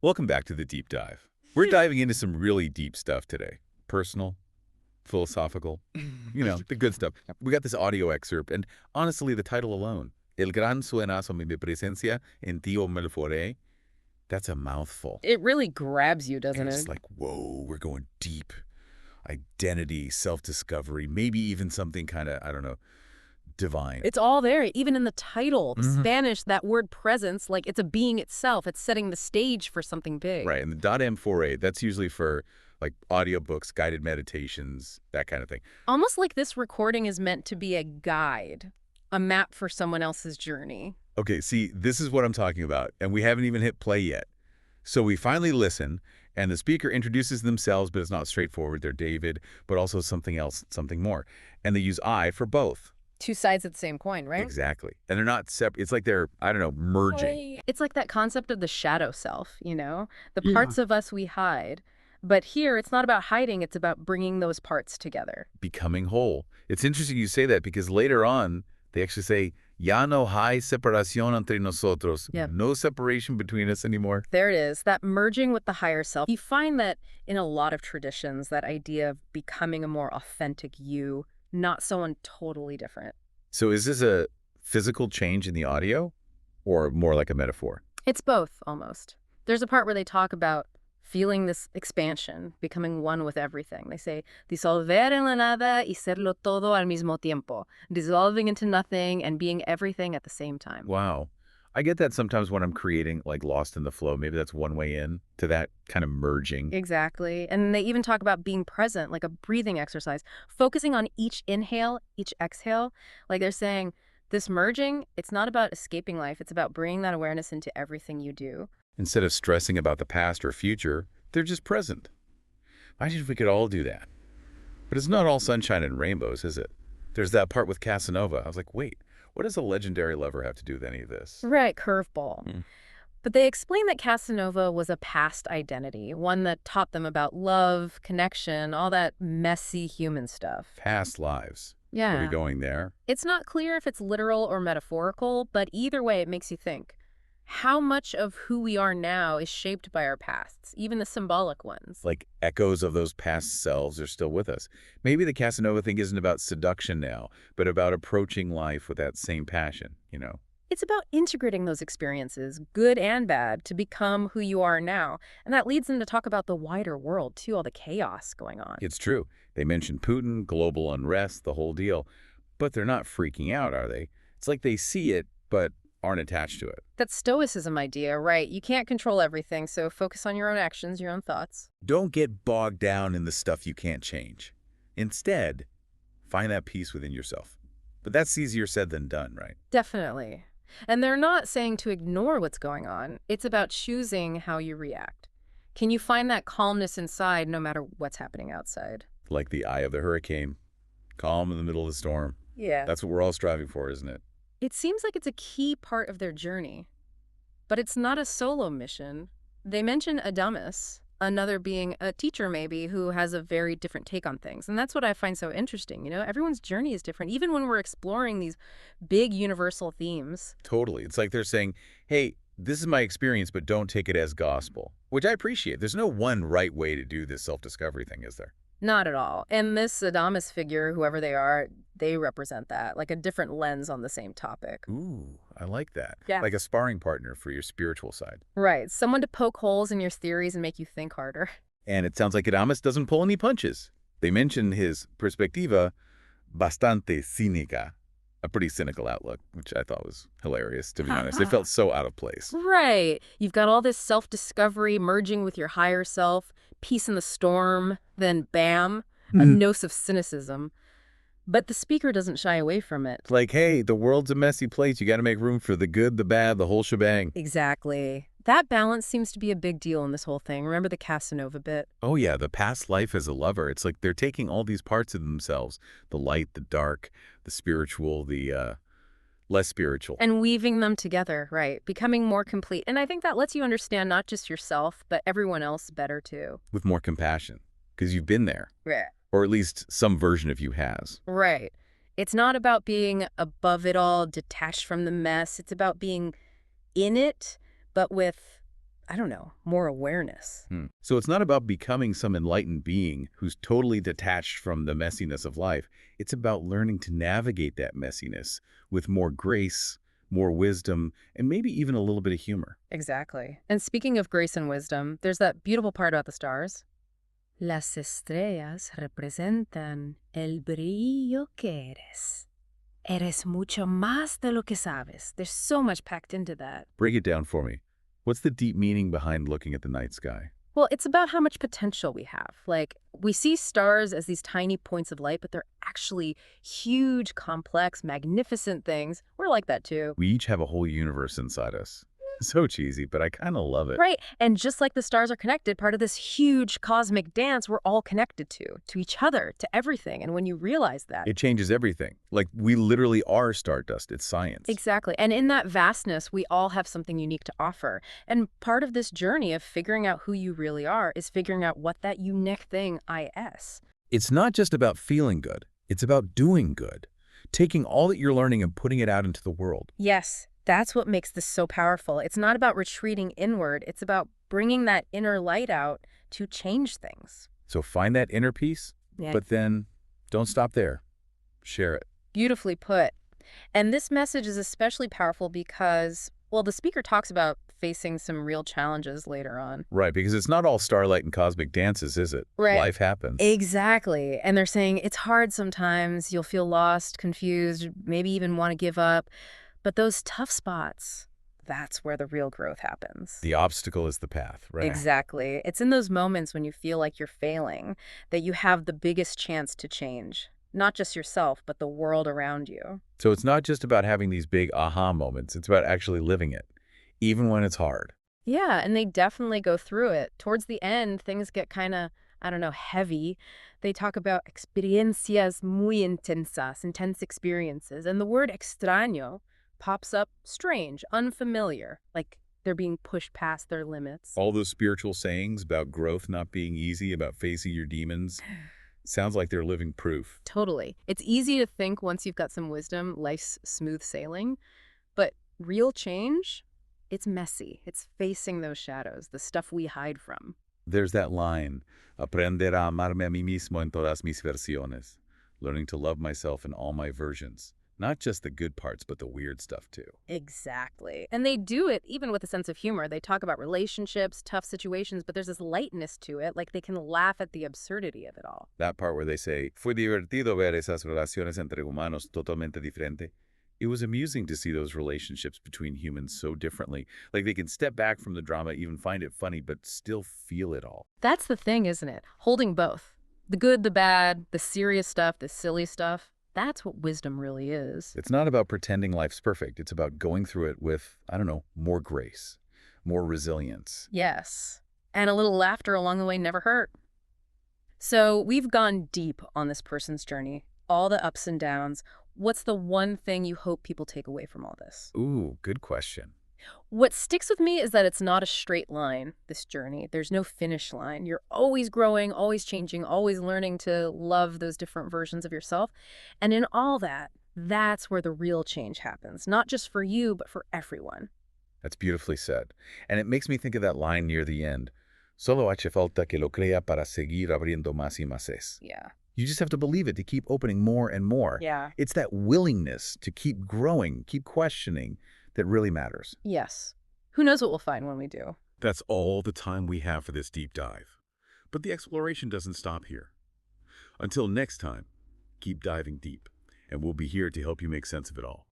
Welcome back to the deep dive. We're diving into some really deep stuff today. Personal, philosophical, the good stuff. We got this audio excerpt, and honestly, the title alone, El gran suenazo mi presencia en ti o me lo foré, that's a mouthful. It really grabs you, doesn't And it's it? like, whoa, we're going deep. Identity, self-discovery, maybe even something kind of, I don't know, divine. It's all there, even in the title. The Mhm. Spanish, that word presence, like it's a being itself. It's setting the stage for something big. Right, and the .m4a, that's usually for like audiobooks, guided meditations, that kind of thing. Almost like this recording is meant to be a guide, a map for someone else's journey. Okay, see, this is what I'm talking about, and we haven't even hit play yet. So we finally listen, and the speaker introduces themselves, but it's not straightforward. They're David, but also something else, something more. And they use I for both. Two sides of the same coin, right? Exactly. And they're not separate. It's like they're, I don't know, merging. It's like that concept of the shadow self, the Yeah. parts of us we hide. But here, it's not about hiding, it's about bringing those parts together. Becoming whole. It's interesting you say that because later on, they actually say, ya no hay separación entre nosotros. Yeah. No separation between us anymore. There it is, that merging with the higher self. You find that in a lot of traditions, that idea of becoming a more authentic you, not someone totally different. So is this a physical change in the audio or more like a metaphor? It's both, almost. There's a part where they talk about feeling this expansion, becoming one with everything. They say, disolver en la nada y serlo todo al mismo tiempo. Dissolving into nothing and being everything at the same time. Wow. I get that sometimes when I'm creating, like Lost in the Flow. Maybe that's one way in to that kind of merging. Exactly. And they even talk about being present, like a breathing exercise, focusing on each inhale, each exhale. Like they're saying, this merging, it's not about escaping life. It's about bringing that awareness into everything you do. Instead of stressing about the past or future, they're just present. Imagine if we could all do that. But it's not all sunshine and rainbows, is it? There's that part with Casanova. I was like, wait, what does a legendary lover have to do with any of this? Right, curveball. Hmm. But they explain that Casanova was a past identity, one that taught them about love, connection, all that messy human stuff. Past lives. Are we Yeah. going there? It's not clear if it's literal or metaphorical, but either way, it makes you think. How much of who we are now is shaped by our pasts, even the symbolic ones? Like echoes of those past selves are still with us. Maybe the Casanova thing isn't about seduction now, but about approaching life with that same passion. It's about integrating those experiences, good and bad, to become who you are now. And that leads them to talk about the wider world, too, all the chaos going on. It's true. They mentioned Putin, global unrest, the whole deal. But they're not freaking out, are they? It's like they see it, but aren't attached to it. That stoicism idea, right? You can't control everything, so focus on your own actions, your own thoughts. Don't get bogged down in the stuff you can't change. Instead, find that peace within yourself. But that's easier said than done, right? Definitely. And they're not saying to ignore what's going on. It's about choosing how you react. Can you find that calmness inside no matter what's happening outside? Like the eye of the hurricane, calm in the middle of the storm. Yeah. That's what we're all striving for, isn't it? It seems like it's a key part of their journey. But it's not a solo mission. They mention Adamus, another being a teacher maybe, who has a very different take on things. And that's what I find so interesting. Everyone's journey is different, even when we're exploring these big universal themes. Totally. It's like they're saying, hey, this is my experience, but don't take it as gospel, which I appreciate. There's no one right way to do this self-discovery thing, is there? Not at all. And this Adamus figure, whoever they are, they represent that, like a different lens on the same topic. Ooh, I like that. Yeah. Like a sparring partner for your spiritual side. Right. Someone to poke holes in your theories and make you think harder. And it sounds like Adamus doesn't pull any punches. They mention his perspectiva bastante cínica, a pretty cynical outlook, which I thought was hilarious, to be honest. It felt so out of place. Right. You've got all this self-discovery merging with your higher self, peace in the storm, then bam, a dose of cynicism. But the speaker doesn't shy away from it. It's like, hey, the world's a messy place. You got to make room for the good, the bad, the whole shebang. Exactly. That balance seems to be a big deal in this whole thing. Remember the Casanova bit? Oh, yeah, the past life as a lover. It's like they're taking all these parts of themselves, the light, the dark, the spiritual, the less spiritual. And weaving them together, right? Becoming more complete. And I think that lets you understand not just yourself, but everyone else better too. With more compassion, because you've been there. Right. Or at least some version of you has. Right. It's not about being above it all, detached from the mess. It's about being in it, but with, I don't know, more awareness. So it's not about becoming some enlightened being who's totally detached from the messiness of life. It's about learning to navigate that messiness with more grace, more wisdom, and maybe even a little bit of humor. Exactly. And speaking of grace and wisdom, there's that beautiful part about the stars. Las estrellas representan el brillo que eres. Eres mucho más de lo que sabes. There's so much packed into that. Break it down for me. What's the deep meaning behind looking at the night sky? Well, it's about how much potential we have. Like, we see stars as these tiny points of light, but they're actually huge, complex, magnificent things. We're like that too. We each have a whole universe inside us. So cheesy, but I kind of love it. Right. And just like the stars are connected, part of this huge cosmic dance we're all connected to each other, to everything. And when you realize that. It changes everything. Like, we literally are stardust. It's science. Exactly. And in that vastness, we all have something unique to offer. And part of this journey of figuring out who you really are is figuring out what that unique thing is. It's not just about feeling good. It's about doing good. Taking all that you're learning and putting it out into the world. Yes. That's what makes this so powerful. It's not about retreating inward. It's about bringing that inner light out to change things. So find that inner peace, but then don't stop there. Share it. Beautifully put. And this message is especially powerful because, well, the speaker talks about facing some real challenges later on. Right, because it's not all starlight and cosmic dances, is it? Right. Life happens. Exactly. And they're saying it's hard sometimes. You'll feel lost, confused, maybe even want to give up. But those tough spots, that's where the real growth happens. The obstacle is the path, right? Exactly. It's in those moments when you feel like you're failing that you have the biggest chance to change. Not just yourself, but the world around you. So it's not just about having these big aha moments. It's about actually living it, even when it's hard. Yeah, and they definitely go through it. Towards the end, things get kind of, I don't know, heavy. They talk about experiencias muy intensas, intense experiences. And the word extraño pops up strange, unfamiliar, like they're being pushed past their limits. All those spiritual sayings about growth not being easy, about facing your demons, sounds like they're living proof. Totally. It's easy to think once you've got some wisdom, life's smooth sailing. But real change, it's messy. It's facing those shadows, the stuff we hide from. There's that line, aprender a amarme a mí mismo en todas mis versiones, learning to love myself in all my versions. Not just the good parts, but the weird stuff, too. Exactly. And they do it even with a sense of humor. They talk about relationships, tough situations, but there's this lightness to it, like they can laugh at the absurdity of it all. That part where they say, fue divertido ver esas relaciones entre humanos totalmente diferente. It was amusing to see those relationships between humans so differently. Like they can step back from the drama, even find it funny, but still feel it all. That's the thing, isn't it? Holding both. The good, the bad, the serious stuff, the silly stuff. That's what wisdom really is. It's not about pretending life's perfect. It's about going through it with, I don't know, more grace, more resilience. Yes. And a little laughter along the way never hurt. So we've gone deep on this person's journey, all the ups and downs. What's the one thing you hope people take away from all this? Ooh, good question. What sticks with me is that it's not a straight line, this journey. There's no finish line. You're always growing, always changing, always learning to love those different versions of yourself. And in all that, that's where the real change happens, not just for you, but for everyone. That's beautifully said. And it makes me think of that line near the end. Solo hace falta que lo crea para seguir abriendo más y más es. Yeah. You just have to believe it to keep opening more and more. Yeah. It's that willingness to keep growing, keep questioning, that really matters. Yes. Who knows what we'll find when we do? That's all the time we have for this deep dive. But the exploration doesn't stop here. Until next time, keep diving deep, and we'll be here to help you make sense of it all.